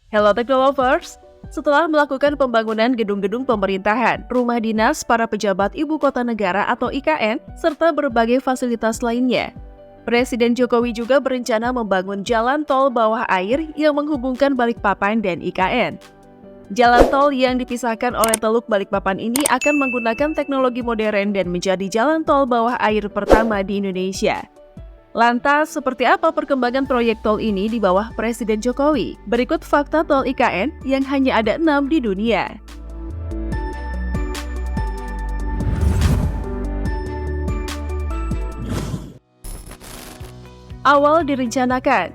Hello Technolovers! Setelah melakukan pembangunan gedung-gedung pemerintahan, rumah dinas para pejabat ibu kota negara atau IKN, serta berbagai fasilitas lainnya, Presiden Jokowi juga berencana membangun jalan tol bawah air yang menghubungkan Balikpapan dan IKN. Jalan tol yang dipisahkan oleh Teluk Balikpapan ini akan menggunakan teknologi modern dan menjadi jalan tol bawah air pertama di Indonesia. Lantas, seperti apa perkembangan proyek tol ini di bawah Presiden Jokowi? Berikut fakta tol IKN yang hanya ada 6 di dunia. Awal direncanakan.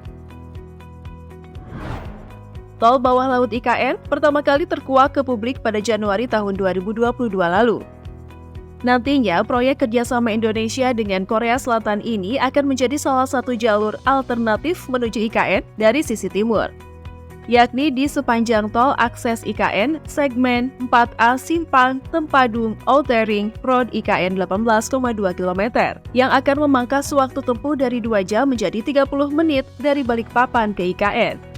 Tol bawah laut IKN pertama kali terkuak ke publik pada Januari tahun 2022 lalu. Nantinya, proyek kerjasama Indonesia dengan Korea Selatan ini akan menjadi salah satu jalur alternatif menuju IKN dari sisi timur, yakni di sepanjang tol akses IKN segmen 4A Simpang Tempadung Outer Ring Road IKN 18,2 km yang akan memangkas waktu tempuh dari 2 jam menjadi 30 menit dari Balikpapan ke IKN.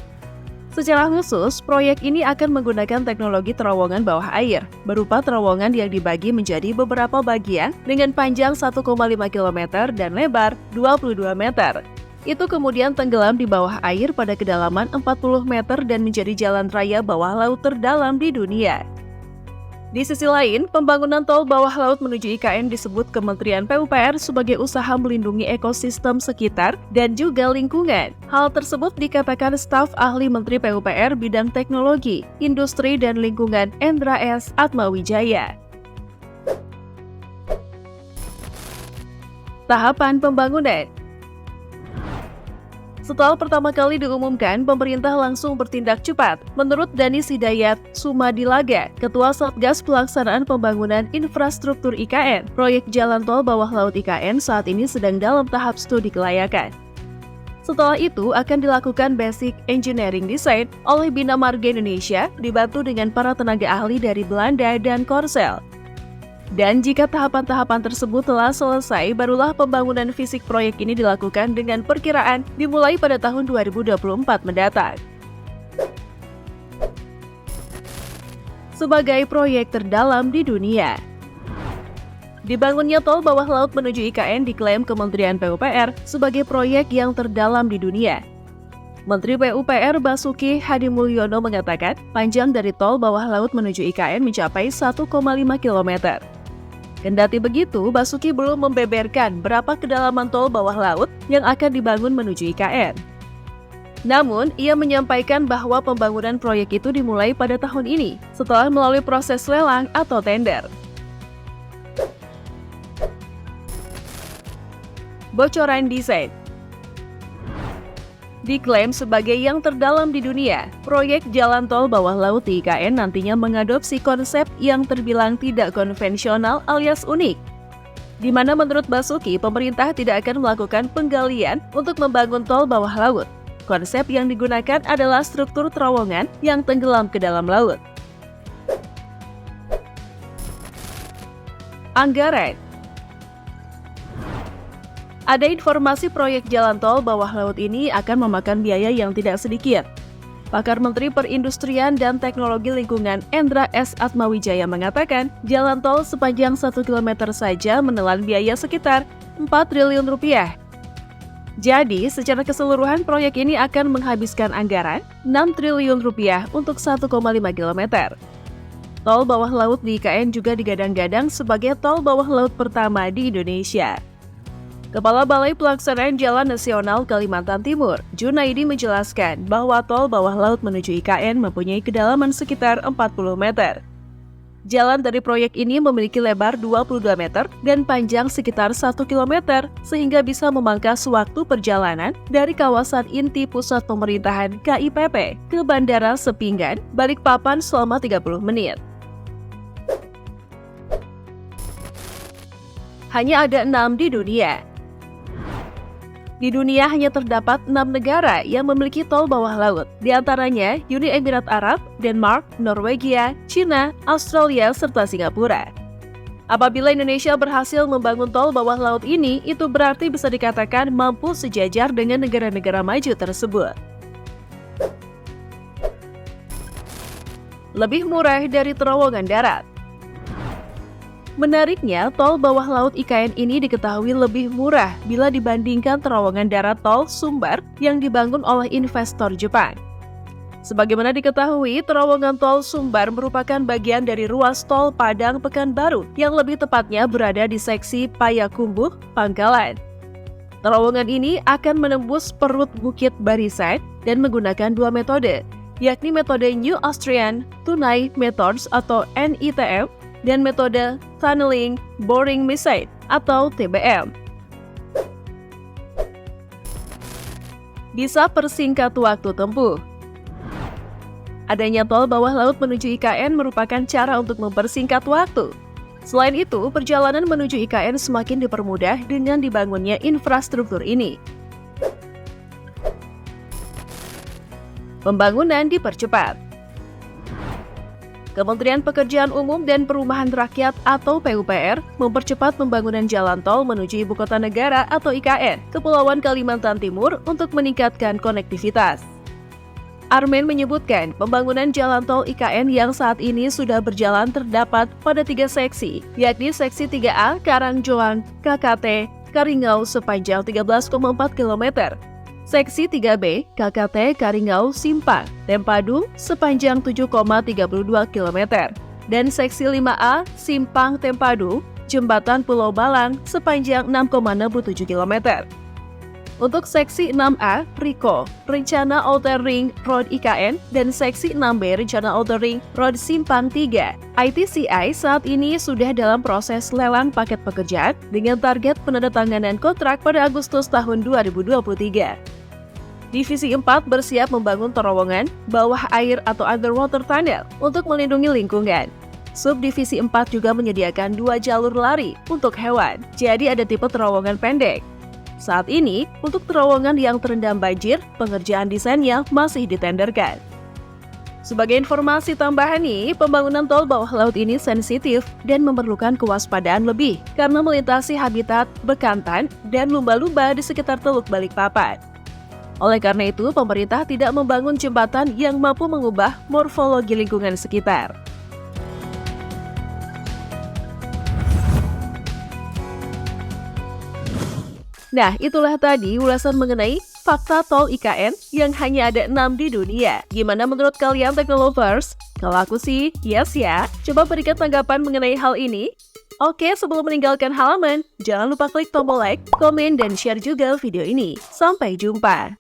Secara khusus, proyek ini akan menggunakan teknologi terowongan bawah air, berupa terowongan yang dibagi menjadi beberapa bagian dengan panjang 1,5 km dan lebar 22 meter. Itu kemudian tenggelam di bawah air pada kedalaman 40 meter dan menjadi jalan raya bawah laut terdalam di dunia. Di sisi lain, pembangunan tol bawah laut menuju IKN disebut Kementerian PUPR sebagai usaha melindungi ekosistem sekitar dan juga lingkungan. Hal tersebut dikatakan staf ahli Menteri PUPR bidang teknologi, industri dan lingkungan Endra S. Atmawijaya. Tahapan pembangunan. Setelah pertama kali diumumkan, pemerintah langsung bertindak cepat. Menurut Danis Hidayat Sumadilaga, Ketua Satgas Pelaksanaan Pembangunan Infrastruktur IKN, proyek jalan tol bawah laut IKN saat ini sedang dalam tahap studi kelayakan. Setelah itu akan dilakukan basic engineering design oleh Bina Marga Indonesia, dibantu dengan para tenaga ahli dari Belanda dan Korsel. Dan jika tahapan-tahapan tersebut telah selesai, barulah pembangunan fisik proyek ini dilakukan dengan perkiraan dimulai pada tahun 2024 mendatang. Sebagai proyek terdalam di dunia, dibangunnya tol bawah laut menuju IKN diklaim Kementerian PUPR sebagai proyek yang terdalam di dunia. Menteri PUPR Basuki Hadimulyono mengatakan, panjang dari tol bawah laut menuju IKN mencapai 1,5 km. Kendati begitu, Basuki belum membeberkan berapa kedalaman tol bawah laut yang akan dibangun menuju IKN. Namun, ia menyampaikan bahwa pembangunan proyek itu dimulai pada tahun ini, setelah melalui proses lelang atau tender. Bocoran desain. Diklaim sebagai yang terdalam di dunia, proyek jalan tol bawah laut di IKN nantinya mengadopsi konsep yang terbilang tidak konvensional alias unik, di mana menurut Basuki, pemerintah tidak akan melakukan penggalian untuk membangun tol bawah laut. Konsep yang digunakan adalah struktur terowongan yang tenggelam ke dalam laut. Anggaran. Ada informasi proyek jalan tol bawah laut ini akan memakan biaya yang tidak sedikit. Pakar Menteri Perindustrian dan Teknologi Lingkungan Endra S. Atmawijaya mengatakan, jalan tol sepanjang 1 km saja menelan biaya sekitar 4 triliun rupiah. Jadi, secara keseluruhan proyek ini akan menghabiskan anggaran 6 triliun rupiah untuk 1,5 km. Tol bawah laut di IKN juga digadang-gadang sebagai tol bawah laut pertama di Indonesia. Kepala Balai Pelaksanaan Jalan Nasional Kalimantan Timur, Junaidi menjelaskan bahwa tol bawah laut menuju IKN mempunyai kedalaman sekitar 40 meter. Jalan dari proyek ini memiliki lebar 22 meter dan panjang sekitar 1 km, sehingga bisa memangkas waktu perjalanan dari kawasan inti pusat pemerintahan KIPP ke Bandara Sepinggan, Balikpapan selama 30 menit. Hanya ada 6 di dunia. Di dunia hanya terdapat 6 negara yang memiliki tol bawah laut, di antaranya Uni Emirat Arab, Denmark, Norwegia, China, Australia, serta Singapura. Apabila Indonesia berhasil membangun tol bawah laut ini, itu berarti bisa dikatakan mampu sejajar dengan negara-negara maju tersebut. lebih murah dari terowongan darat. Menariknya, tol bawah laut IKN ini diketahui lebih murah bila dibandingkan terowongan darat tol Sumbar yang dibangun oleh investor Jepang. Sebagaimana diketahui, terowongan tol Sumbar merupakan bagian dari ruas tol Padang Pekanbaru yang lebih tepatnya berada di seksi Payakumbuh, Pangkalan. Terowongan ini akan menembus perut Bukit Barisan dan menggunakan dua metode, yakni metode New Austrian Tunai Methods atau NITM dan metode Tunneling Boring Method atau TBM. Bisa persingkat waktu tempuh. Adanya tol bawah laut menuju IKN merupakan cara untuk mempersingkat waktu. Selain itu, perjalanan menuju IKN semakin dipermudah dengan dibangunnya infrastruktur ini. Pembangunan dipercepat. Kementerian Pekerjaan Umum dan Perumahan Rakyat atau PUPR mempercepat pembangunan jalan tol menuju Ibu Kota Negara atau IKN, Kepulauan Kalimantan Timur untuk meningkatkan konektivitas. Armen menyebutkan pembangunan jalan tol IKN yang saat ini sudah berjalan terdapat pada 3 seksi, yakni seksi 3A Karangjoang, KKT, Karingau sepanjang 13,4 km, seksi 3B KKT Karingau Simpang, Tempadu sepanjang 7,32 km, dan seksi 5A Simpang Tempadu, Jembatan Pulau Balang sepanjang 6,67 km. Untuk seksi 6A, RIKO, Rencana Outer Ring Road IKN, dan seksi 6B, Rencana Outer Ring Road Simpang 3. ITCI saat ini sudah dalam proses lelang paket pekerjaan dengan target penandatanganan kontrak pada Agustus tahun 2023. Divisi 4 bersiap membangun terowongan bawah air atau underwater tunnel untuk melindungi lingkungan. Subdivisi 4 juga menyediakan 2 jalur lari untuk hewan, jadi ada tipe terowongan pendek. Saat ini, untuk terowongan yang terendam banjir, pengerjaan desainnya masih ditenderkan. Sebagai informasi tambahan nih, pembangunan tol bawah laut ini sensitif dan memerlukan kewaspadaan lebih karena melintasi habitat bekantan dan lumba-lumba di sekitar Teluk Balikpapan. Oleh karena itu, pemerintah tidak membangun jembatan yang mampu mengubah morfologi lingkungan sekitar. Nah, itulah tadi ulasan mengenai fakta tol IKN yang hanya ada 6 di dunia. Gimana menurut kalian Teknolovers? Kalau aku sih, yes ya. Coba berikan tanggapan mengenai hal ini. Oke, sebelum meninggalkan halaman, jangan lupa klik tombol like, komen, dan share juga video ini. Sampai jumpa!